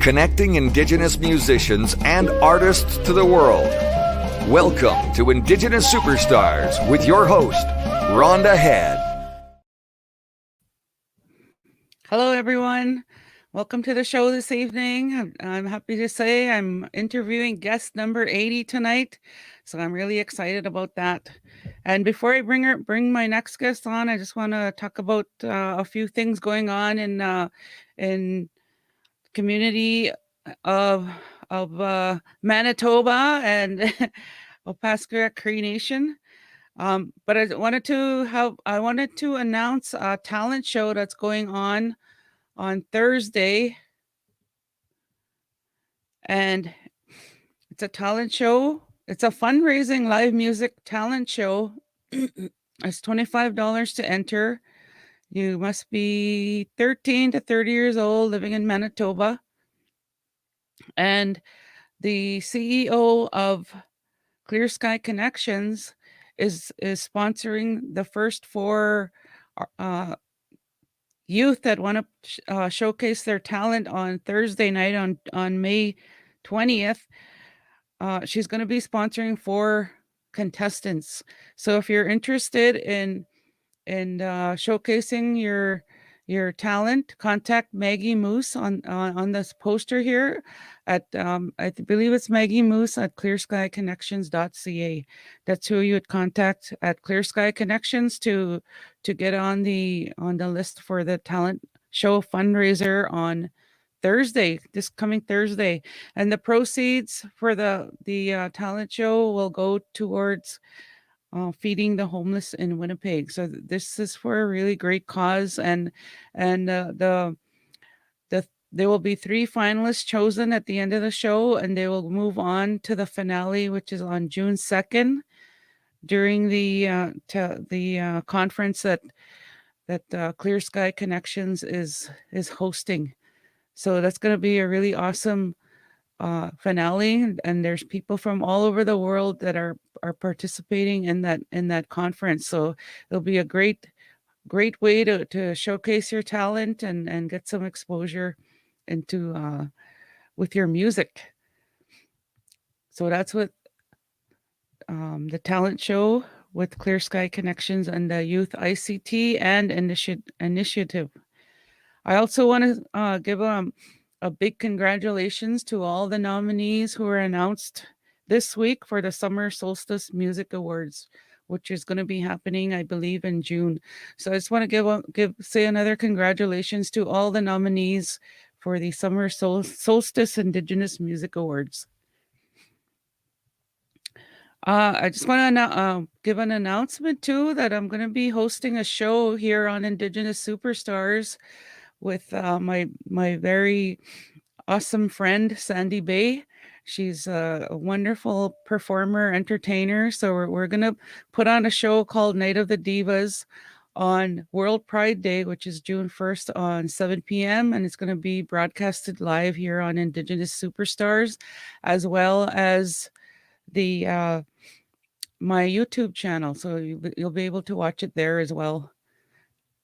connecting Indigenous musicians and artists to the world. Welcome to Indigenous Superstars with your host, Rhonda Head. Hello, everyone. Welcome to the show this evening. I'm happy to say I'm interviewing guest number 80 tonight, so I'm really excited about that. And before I bring my next guest on, I just want to talk about a few things going on in community of Manitoba and Opaskwarak Cree Nation. But I wanted to announce a talent show that's going on Thursday, and it's a talent show. It's a fundraising live music talent show. It's $25 to enter. You must be 13 to 30 years old, living in Manitoba. And the CEO of Clear Sky Connections is sponsoring the first 4 youth that want to showcase their talent on Thursday night on May 20th. She's going to be sponsoring 4 contestants. So if you're interested in showcasing your talent, contact Maggie Moose on this poster here at I believe it's Maggie Moose at clearskyconnections.ca. That's who you would contact at Clear Sky Connections to get on the list for the talent show fundraiser on Thursday, this coming Thursday. And the proceeds for the talent show will go towards feeding the homeless in Winnipeg. So this is for a really great cause, and there will be 3 finalists chosen at the end of the show, and they will move on to the finale, which is on June 2nd, during the conference that Clear Sky Connections is hosting. So that's going to be a really awesome finale, and there's people from all over the world that are participating in that conference. So it'll be a great way to showcase your talent and get some exposure into with your music. So that's what the talent show with Clear Sky Connections and the Youth ICT and initiative. I also want to give a big congratulations to all the nominees who were announced this week for the Summer Solstice Music Awards, which is going to be happening, I believe, in June. So I just want to say another congratulations to all the nominees for the Summer Solstice Indigenous Music Awards. I just want to give an announcement too that I'm going to be hosting a show here on Indigenous Superstars with my very awesome friend, Sandy Bay. She's a wonderful performer, entertainer. So we're going to put on a show called Night of the Divas on World Pride Day, which is June 1st on 7 p.m. And it's going to be broadcasted live here on Indigenous Superstars, as well as the my YouTube channel. So you'll be able to watch it there as well.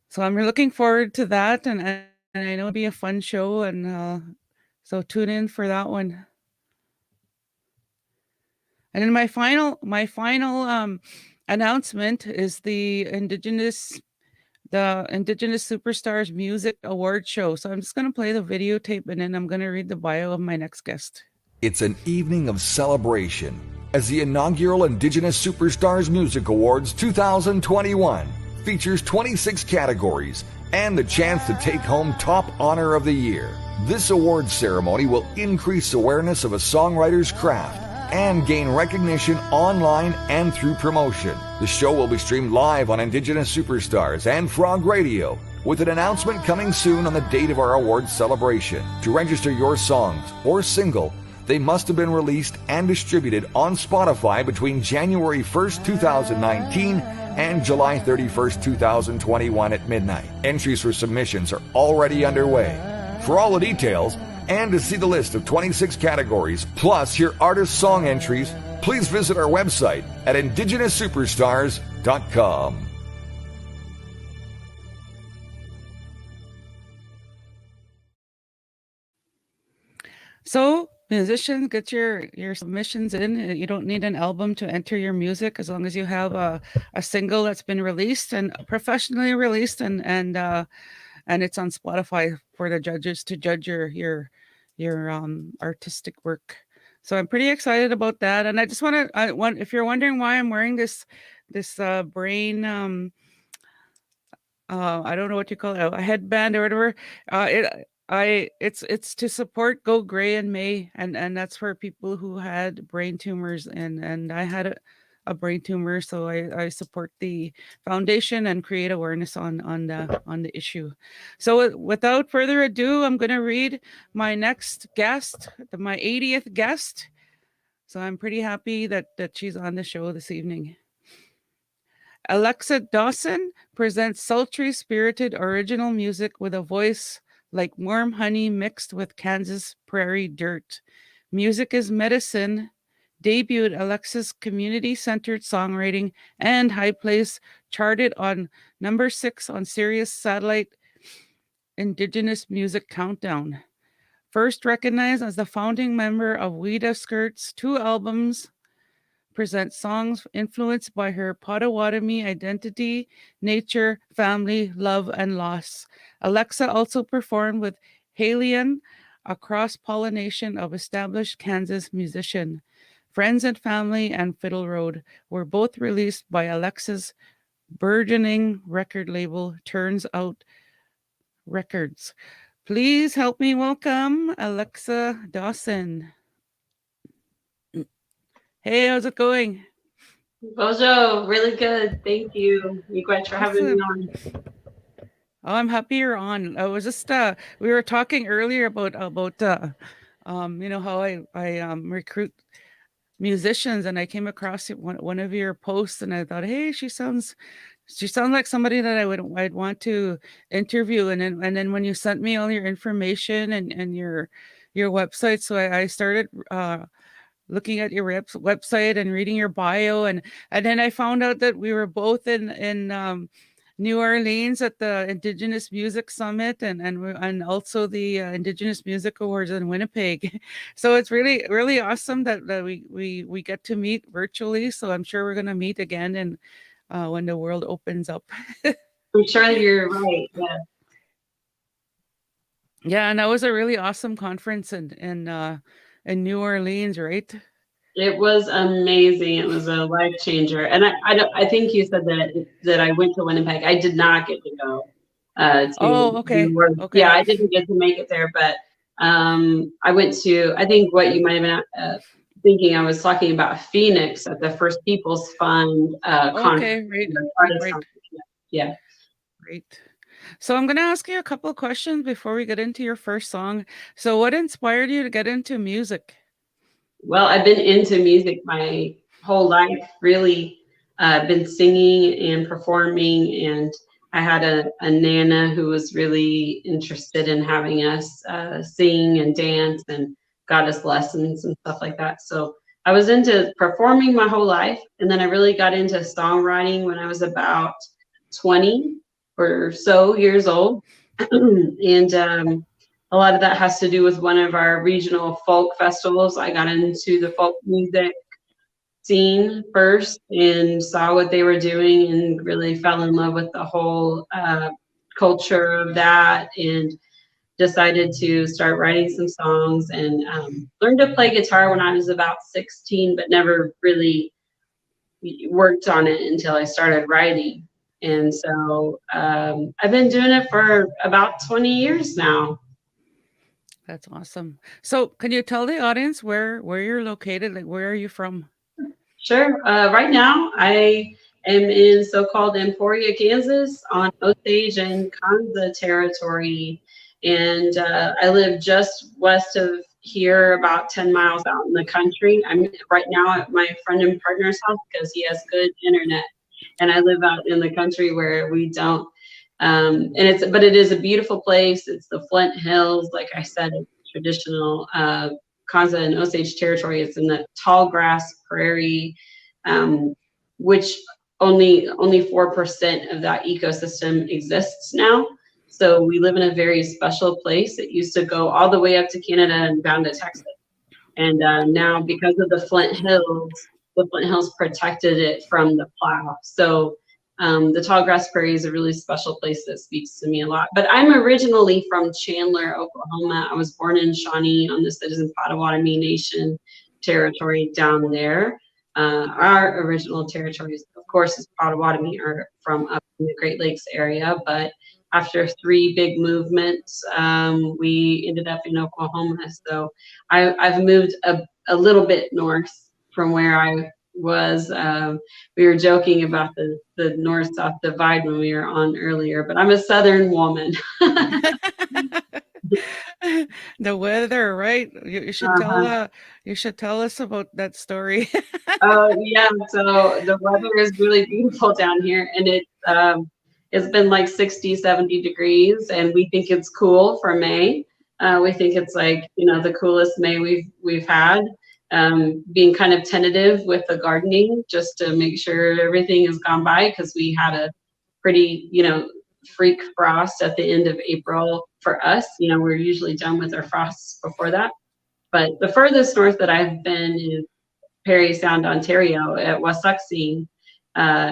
So I'm looking forward to that, and I know it'll be a fun show, and so tune in for that one. And then my final announcement is the Indigenous Superstars Music Award Show. So I'm just going to play the videotape, and then I'm going to read the bio of my next guest. It's an evening of celebration as the inaugural Indigenous Superstars Music Awards 2021 features 26 categories and the chance to take home Top Honor of the Year. This awards ceremony will increase awareness of a songwriter's craft and gain recognition online and through promotion. The show will be streamed live on Indigenous Superstars and Frog Radio, with an announcement coming soon on the date of our awards celebration. To register your songs or single, they must have been released and distributed on Spotify between January 1st, 2019 and July 31st, 2021 at midnight. Entries for submissions are already underway. For all the details and to see the list of 26 categories, plus hear artist song entries, please visit our website at indigenousuperstars.com. So musicians, get your submissions in. You don't need an album to enter your music as long as you have a single that's been released and professionally released and it's on Spotify for the judges to judge your artistic work. So I'm pretty excited about that. And I just want if you're wondering why I'm wearing this brain I don't know what you call it, a headband or whatever. It's to support Go Gray in May, and that's for people who had brain tumors, and I had a brain tumor, so I support the foundation and create awareness on the issue. So without further ado, I'm going to read my next guest, my 80th guest. So I'm pretty happy that she's on the show this evening. Alexa Dawson presents sultry, spirited, original music with a voice like warm honey mixed with Kansas prairie dirt. Music is medicine. Debuted Alexa's community-centered songwriting and high place charted on number 6 on Sirius satellite Indigenous Music Countdown. First recognized as the founding member of Ouida Skirt's 2 albums, presents songs influenced by her Potawatomi identity, nature, family, love, and loss. Alexa also performed with Halion, a cross-pollination of established Kansas musician. Friends and Family and Fiddle Road were both released by Alexa's burgeoning record label, Turns Out Records. Please help me welcome Alexa Dawson. Hey, how's it going? Bojo, really good. Thank you. You guys for having me on. Oh, I'm happy you're on. I was just we were talking earlier about you know how I recruit musicians, and I came across one of your posts, and I thought, hey, she sounds like somebody that I'd want to interview. And then when you sent me all your information and your website, so I started looking at your website and reading your bio, and then I found out that we were both in New Orleans at the Indigenous Music Summit and also the Indigenous Music Awards in Winnipeg. So it's really awesome that we get to meet virtually. So I'm sure we're going to meet again and when the world opens up. I'm sure you're right. Yeah. Yeah, and that was a really awesome conference in New Orleans, right? It was amazing. It was a life changer. And I think you said that I went to Winnipeg. I did not get to go Okay. Yeah, I didn't get to make it there, but I went to, I think what you might have been thinking, I was talking about Phoenix at the First Peoples Fund conference. Right. Yeah. Great. So I'm going to ask you a couple of questions before we get into your first song. So what inspired you to get into music? Well, I've been into music my whole life, really. Been singing and performing, and I had a nana who was really interested in having us sing and dance and got us lessons and stuff like that. So I was into performing my whole life, and then I really got into songwriting when I was about 20 or so years old. And a lot of that has to do with one of our regional folk festivals. I got into the folk music scene first and saw what they were doing and really fell in love with the whole culture of that, and decided to start writing some songs, and learned to play guitar when I was about 16, but never really worked on it until I started writing. And so I've been doing it for about 20 years now. That's awesome. So can you tell the audience where you're located? Like, where are you from? Sure. Right now, I am in so-called Emporia, Kansas, on Osage and Kansa territory. And I live just west of here, about 10 miles out in the country. I'm right now at my friend and partner's house because he has good internet. And I live out in the country where we don't. But it is a beautiful place. It's the Flint Hills. Like I said, it's traditional Kansa and Osage territory. It's in the tall grass prairie, which only 4% of that ecosystem exists now. So we live in a very special place. It used to go all the way up to Canada and down to Texas. And now, because of the Flint Hills protected it from the plow. So the tallgrass prairie is a really special place that speaks to me a lot. But I'm originally from Chandler, Oklahoma. I was born in Shawnee on the Citizen Potawatomi Nation territory down there. Our original territories, of course, is Potawatomi, are from up in the Great Lakes area. But after 3 big movements, we ended up in Oklahoma. So I've moved a little bit north from where I was. We were joking about the north-south divide when we were on earlier, but I'm a Southern woman. The weather, right? You should tell us about that story. Oh yeah, so the weather is really beautiful down here, and it's been like 60, 70 degrees, and we think it's cool for May. We think it's like, the coolest May we've had. Being kind of tentative with the gardening just to make sure everything has gone by, because we had a pretty, freak frost at the end of April for us. We're usually done with our frosts before that. But the furthest north that I've been is Parry Sound, Ontario, at Wasuxing,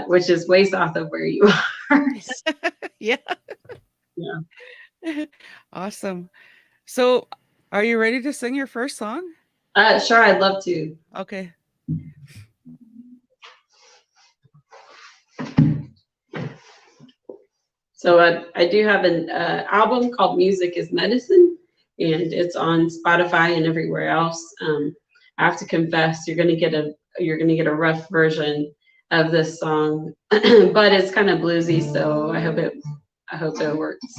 which is way south of where you are. Yeah. Yeah. Awesome. So, are you ready to sing your first song? Sure, I'd love to. Okay. So I do have an album called Music is Medicine, and it's on Spotify and everywhere else. I have to confess, you're gonna get a rough version of this song, but it's kind of bluesy, so I hope it works.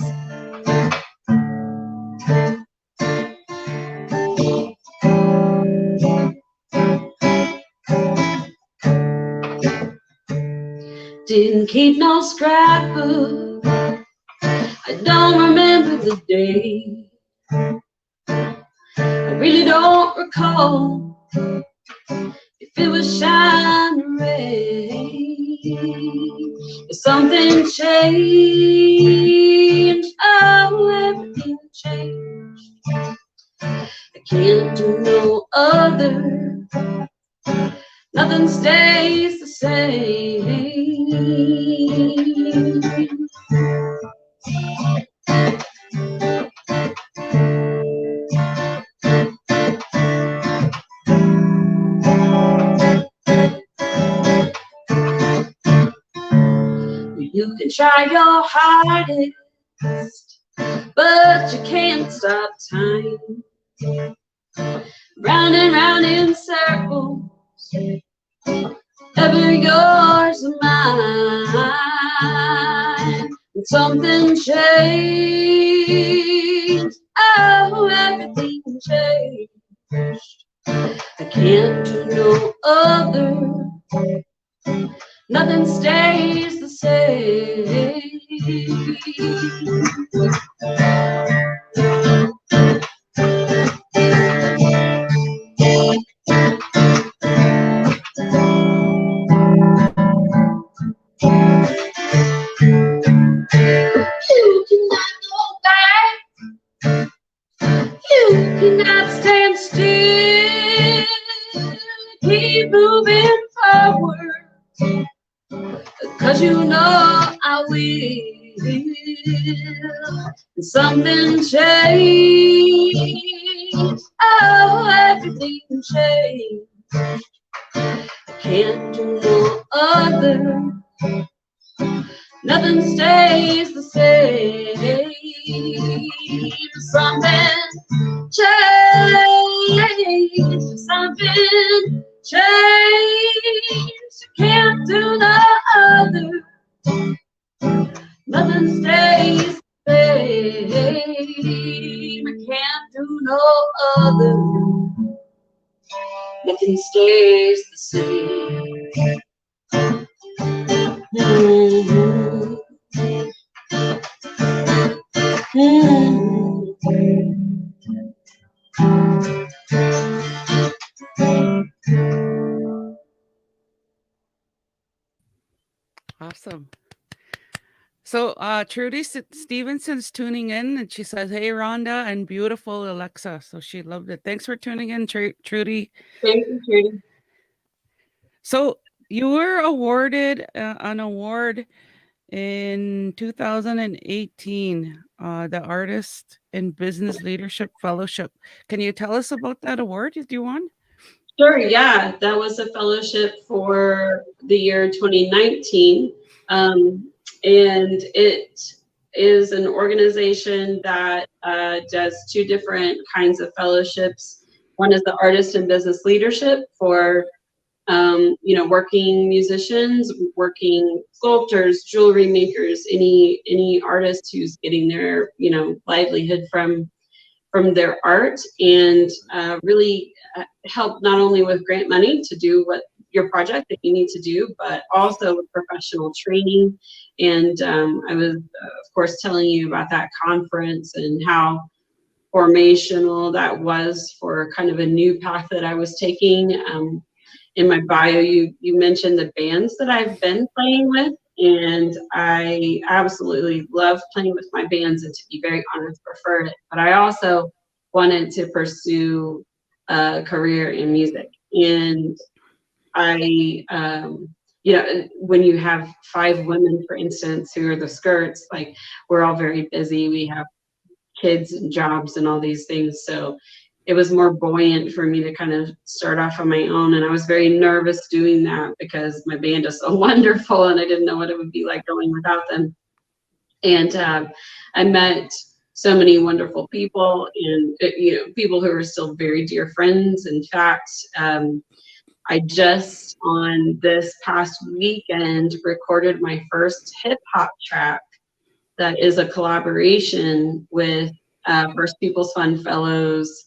Didn't keep no scrapbook. I don't remember the day. I really don't recall if it was shine or rain. But something changed. Oh, everything changed. I can't do no other. Nothing stays the same. You can try your hardest, but you can't stop time. Round and round in circles, ever yours and mine. And something changed. Oh, everything changed. I can't do no other. Nothing stays the same. You cannot go back. You cannot stand still. Keep moving forward, 'cause you know I will. And something changed. Oh, everything changed. I can't do no other. Nothing stays the same. Something changed. Something changed. I can't do no other. Nothing stays the same. I can't do no other. Nothing stays the same. Awesome. So Trudy Stevenson's tuning in, and she says, "Hey, Rhonda and beautiful Alexa." So she loved it. Thanks for tuning in, Trudy. Thank you, Judy. So you were awarded an award in 2018, the Artist in Business Leadership Fellowship. Can you tell us about that award that you won? Sure, yeah, that was a fellowship for the year 2019. And it is an organization that does two different kinds of fellowships. One is the Artist in Business Leadership for working musicians, working sculptors, jewelry makers, any artist who's getting their livelihood from their art, and really help not only with grant money to do what your project that you need to do, but also with professional training. And I was, of course, telling you about that conference and how formational that was for kind of a new path that I was taking. In my bio, you mentioned the bands that I've been playing with, and I absolutely love playing with my bands, and to be very honest, prefer it. But I also wanted to pursue a career in music. And I, when you have 5 women, for instance, who are the skirts, like, we're all very busy. We have kids and jobs and all these things. So it was more buoyant for me to kind of start off on my own. And I was very nervous doing that because my band is so wonderful and I didn't know what it would be like going without them. And I met so many wonderful people, and people who are still very dear friends. In fact, I just on this past weekend recorded my first hip hop track that is a collaboration with First Peoples Fund Fellows,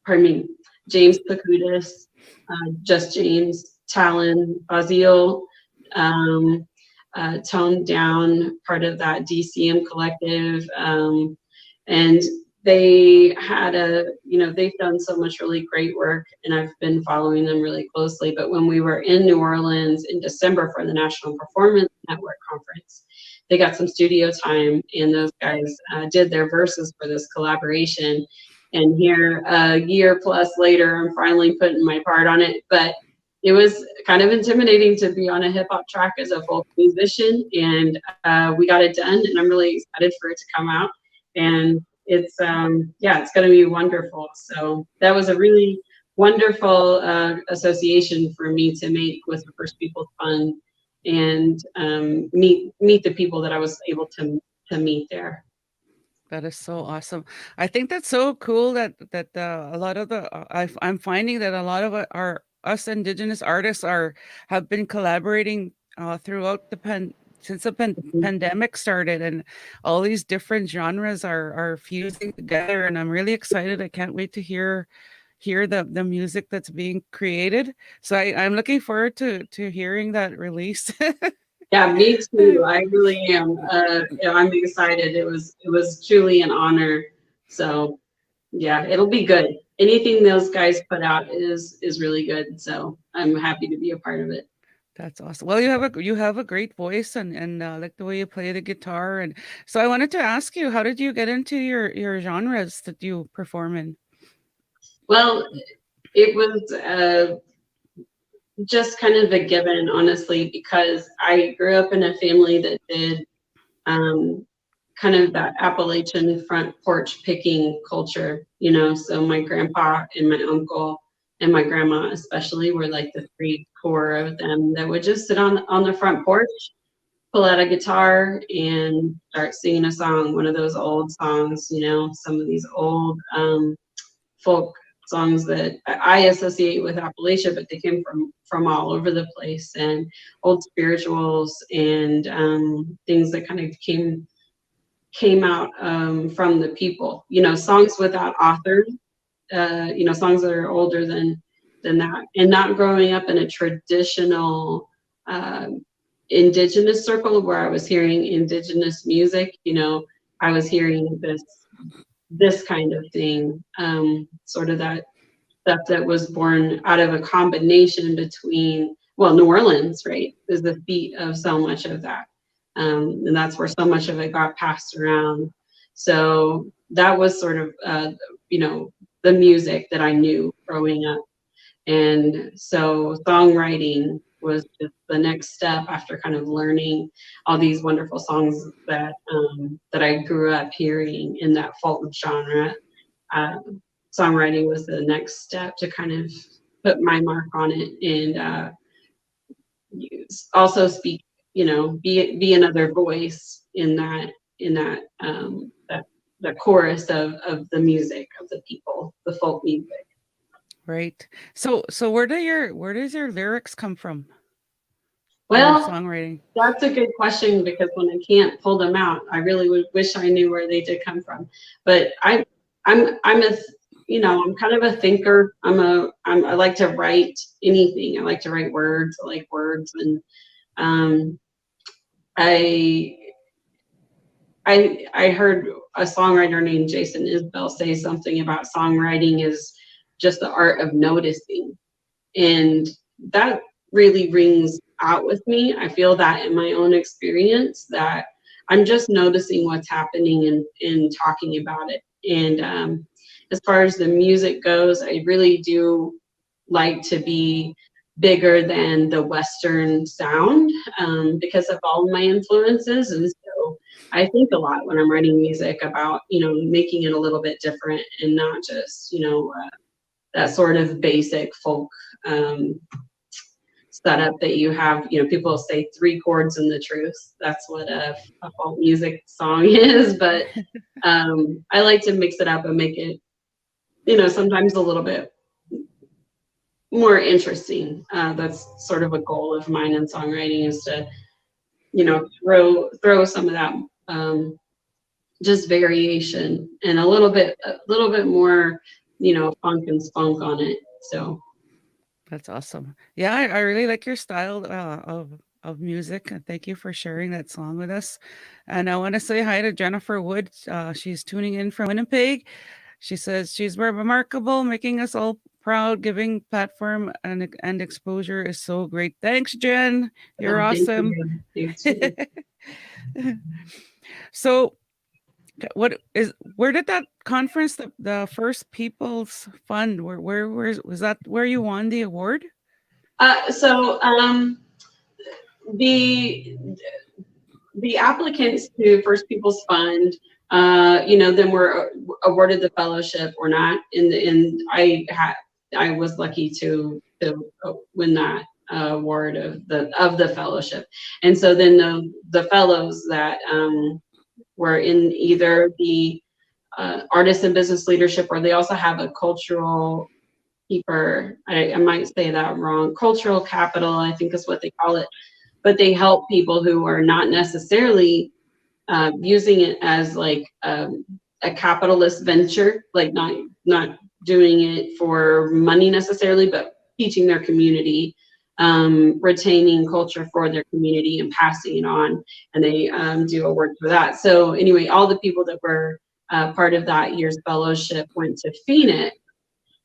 James Pakudis, Just James, Talon, Bazil, Toned Down, part of that DCM collective. And they had they've done so much really great work, and I've been following them really closely. But when we were in New Orleans in December for the National Performance Network Conference, they got some studio time, and those guys did their verses for this collaboration. And here, a year plus later, I'm finally putting my part on it. But it was kind of intimidating to be on a hip hop track as a folk musician, and we got it done, and I'm really excited for it to come out. And it's it's going to be wonderful. So that was a really wonderful association for me to make with the First Peoples Fund, and meet the people that I was able to meet there. That is so awesome. I think that's so cool that a lot of I'm finding that a lot of us Indigenous artists have been collaborating throughout since the pandemic started, and all these different genres are fusing together, and I'm really excited. I can't wait to hear the music that's being created. So I'm looking forward to hearing that release. Yeah, me too. I really am. I'm excited. It was truly an honor. So yeah, it'll be good. Anything those guys put out is really good. So I'm happy to be a part of it. That's awesome. Well, you have a great voice, and like the way you play the guitar. And so I wanted to ask you, how did you get into your genres that you perform in? Well, it was just kind of a given, honestly, because I grew up in a family that did kind of that Appalachian front porch picking culture, so my grandpa and my uncle and my grandma especially were like the 3 core of them that would just sit on the front porch, pull out a guitar and start singing a song, one of those old songs, some of these old folk songs that I associate with Appalachia, but they came from all over the place, and old spirituals and things that kind of came out from the people, songs without authors, songs that are older than that, and not growing up in a traditional Indigenous circle where I was hearing Indigenous music. I was hearing this kind of thing, sort of that stuff that was born out of a combination between, New Orleans, right, is the beat of so much of that. And that's where so much of it got passed around. So that was sort of, the music that I knew growing up. And so songwriting was just the next step after kind of learning all these wonderful songs that I grew up hearing in that folk genre. Songwriting was the next step to kind of put my mark on it, and also speak, be another voice in that the chorus of the music of the people, the folk music. Right. So where does your lyrics come from? Well, Your songwriting. that's a good question, because when I can't pull them out, I really would wish I knew where they did come from. But I'm kind of a thinker. I like to write anything. I like to write words. I like words, and I heard a songwriter named Jason Isbell say something about songwriting is just the art of noticing, and that really rings out with me. I feel that in my own experience, that I'm just noticing what's happening and talking about it. And as far as the music goes, I really do like to be bigger than the Western sound, because of all my influences. And so I think a lot when I'm writing music about, making it a little bit different, and not just, that sort of basic folk setup that you have. People say 3 chords and the truth. That's what a folk music song is. But I like to mix it up and make it, sometimes a little bit more interesting. That's sort of a goal of mine in songwriting, is to, throw some of that just variation and a little bit more, funk and spunk on it. So That's awesome. Yeah, I really like your style of music. And thank you for sharing that song with us. And I want to say hi to Jennifer Wood. She's tuning in from Winnipeg. She says she's remarkable, making us all proud, giving platform and exposure is so great. Thanks, Jen. You're awesome. Thank you. So where did that conference, the First People's Fund, where was that where you won the award? So the applicants to First People's Fund, then were awarded the fellowship or not. And I was lucky to win that award of the fellowship. And so then the fellows that were in either the artist and business leadership, or they also have a cultural keeper. I might say that wrong. Cultural capital, I think is what they call it. But they help people who are not necessarily using it as like a capitalist venture, like not doing it for money necessarily, but teaching their community, retaining culture for their community and passing it on. And they do award for that. So anyway, all the people that were part of that year's fellowship went to Phoenix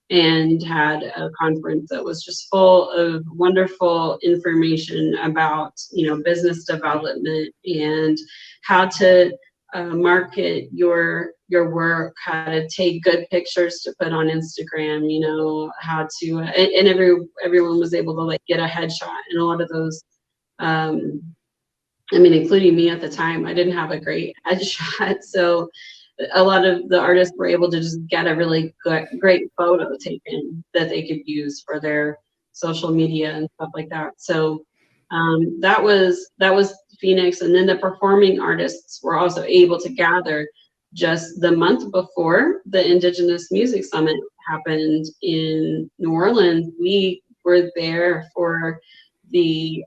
and had a conference that was just full of wonderful information about, business development and how to market your work, how to take good pictures to put on Instagram, how to, and everyone was able to like get a headshot. And a lot of those, including me at the time, I didn't have a great headshot. So a lot of the artists were able to just get a really great photo taken that they could use for their social media and stuff like that. So that was Phoenix. And then the performing artists were also able to gather just the month before the Indigenous Music Summit happened in New Orleans. We were there for the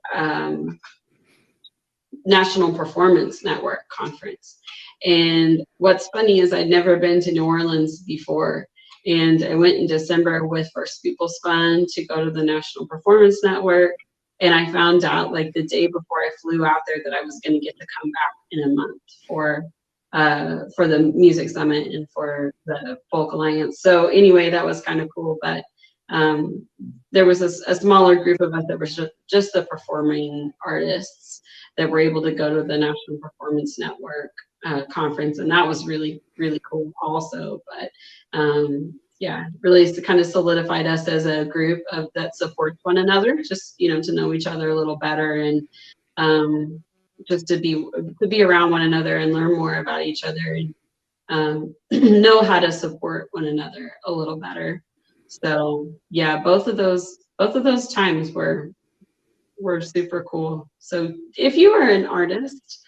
National Performance Network conference. And what's funny is I'd never been to New Orleans before. And I went in December with First People's Fund to go to the National Performance Network. And I found out like the day before I flew out there that I was going to get to come back in a month for the Music Summit and for the Folk Alliance. So anyway, that was kind of cool. But there was a smaller group of us that were just the performing artists that were able to go to the National Performance Network conference, and that was really, really cool also. But yeah, really kind of solidified us as a group that supports one another, just, you know, to know each other a little better, and just to be around one another and learn more about each other, and know how to support one another a little better. So yeah, both of those times were super cool. So if you are an artist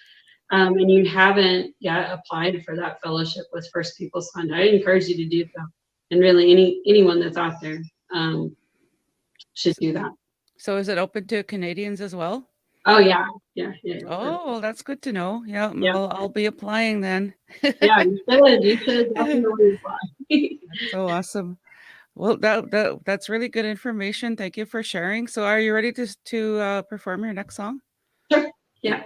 and you haven't yet applied for that fellowship with First Peoples Fund, I encourage you to do so. And really anyone that's out there should do that. So is it open to Canadians as well? Oh yeah. Oh, that's good to know. Yeah, Yeah. I'll be applying then. Yeah, you should definitely apply. So awesome. Well, that's really good information. Thank you for sharing. So are you ready to perform your next song? Sure. Yeah.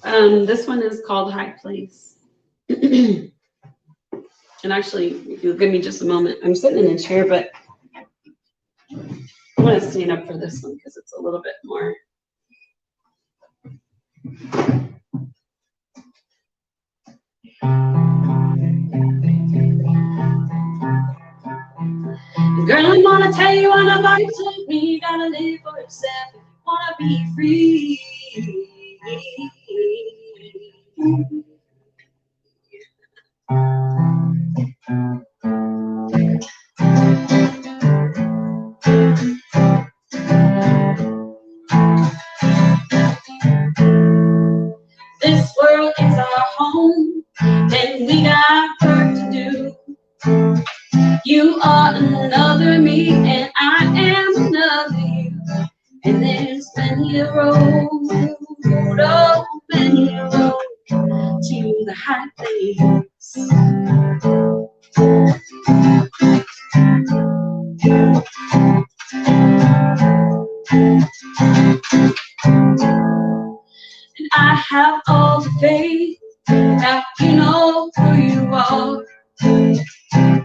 This one is called High Place. And actually, if you'll give me just a moment, I'm sitting in a chair, but I'm going to stand up for this one because it's a little bit more. Girl, I'm gonna tell you what a life took me. You gotta live for yourself if you wanna be free. This world is our home, and we got work to do. You are another me, and I am another you. And there's many a road, oh, many a road to the high place. And I have all the faith that you know who you are.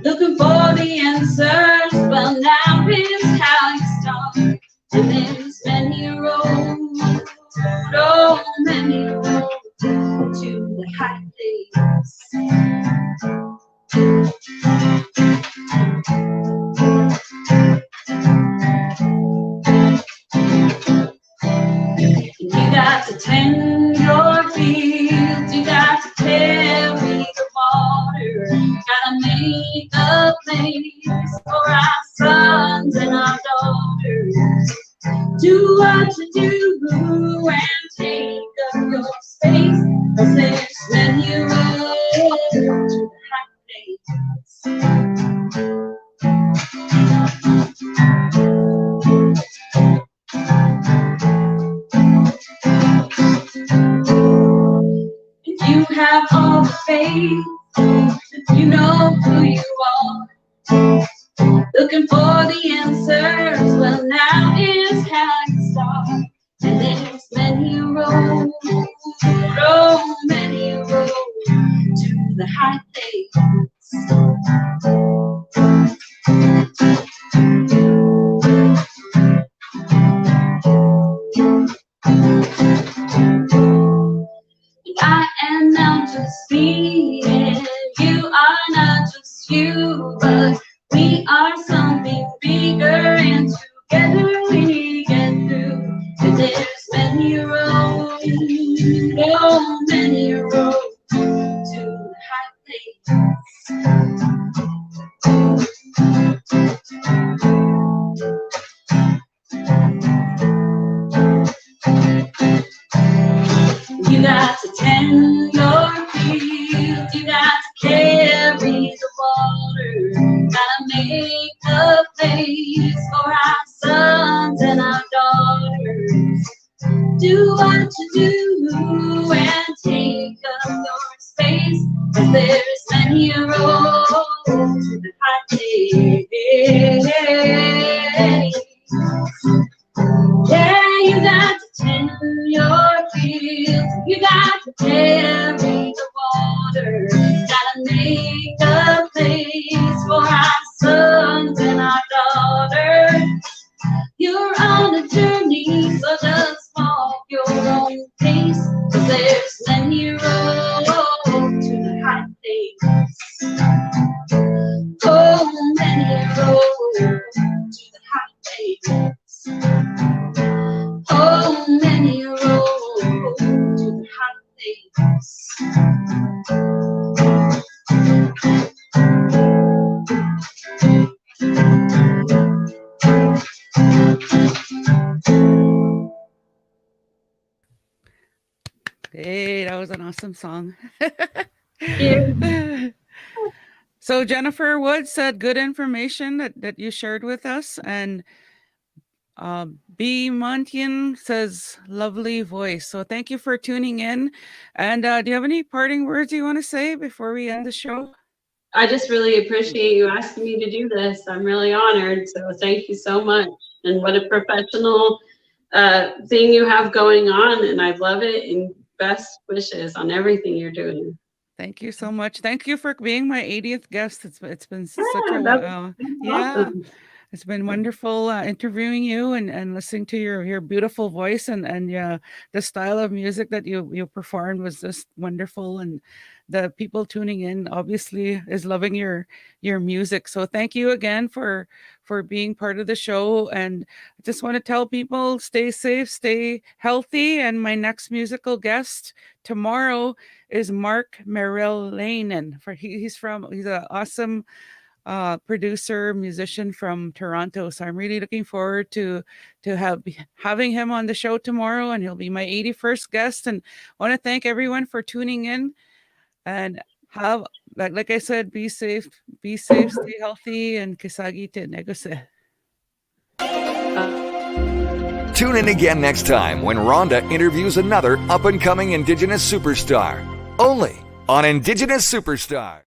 Looking for the answers, well now is how you start. And there's many a road, oh many a road to the high place. You got to tend your fields, you got to carry the water, gotta make a place for our sons and our daughters. Do what you do and take up your space, 'cause there's many a road to the high place. If you have all the faith, if you know who you are, looking for the answers, well now is how you start. And there's many a road, oh many a road to the high place. I am not just me, and you are not just you, but we are something bigger, and together we get through. And there's many a road, oh many a road to the high place. You got to tend your fields, you got to carry the water, gotta make a place for our sons and our daughters. Do what you do and take up your space, 'cause there's many a road to the high place. Yeah, you got to tend your fields, you got to carry the water, gotta make a place for our sons and our daughters. You're on a journey, so just walk your own an awesome song. Yeah. So Jennifer Wood said good information that you shared with us. And B. Montian says lovely voice. So thank you for tuning in. And do you have any parting words you want to say before we end the show? I just really appreciate you asking me to do this. I'm really honored. So thank you so much. And what a professional thing you have going on. And I love it. And best wishes on everything you're doing. Thank you so much. Thank you for being my 80th guest. It's been such a That's yeah. awesome. It's been wonderful interviewing you and listening to your beautiful voice and the style of music that you performed was just wonderful, and the people tuning in obviously is loving your music. So thank you again for being part of the show, and I just want to tell people stay safe, stay healthy, and my next musical guest tomorrow is Mark Merrill-Lanen. He's an awesome producer, musician from Toronto. So I'm really looking forward to having him on the show tomorrow, and he'll be my 81st guest. And I want to thank everyone for tuning in, and have, like I said, be safe, stay healthy, and kisagi te negose. Tune in again next time when Rhonda interviews another up-and-coming Indigenous superstar. Only on Indigenous Superstar.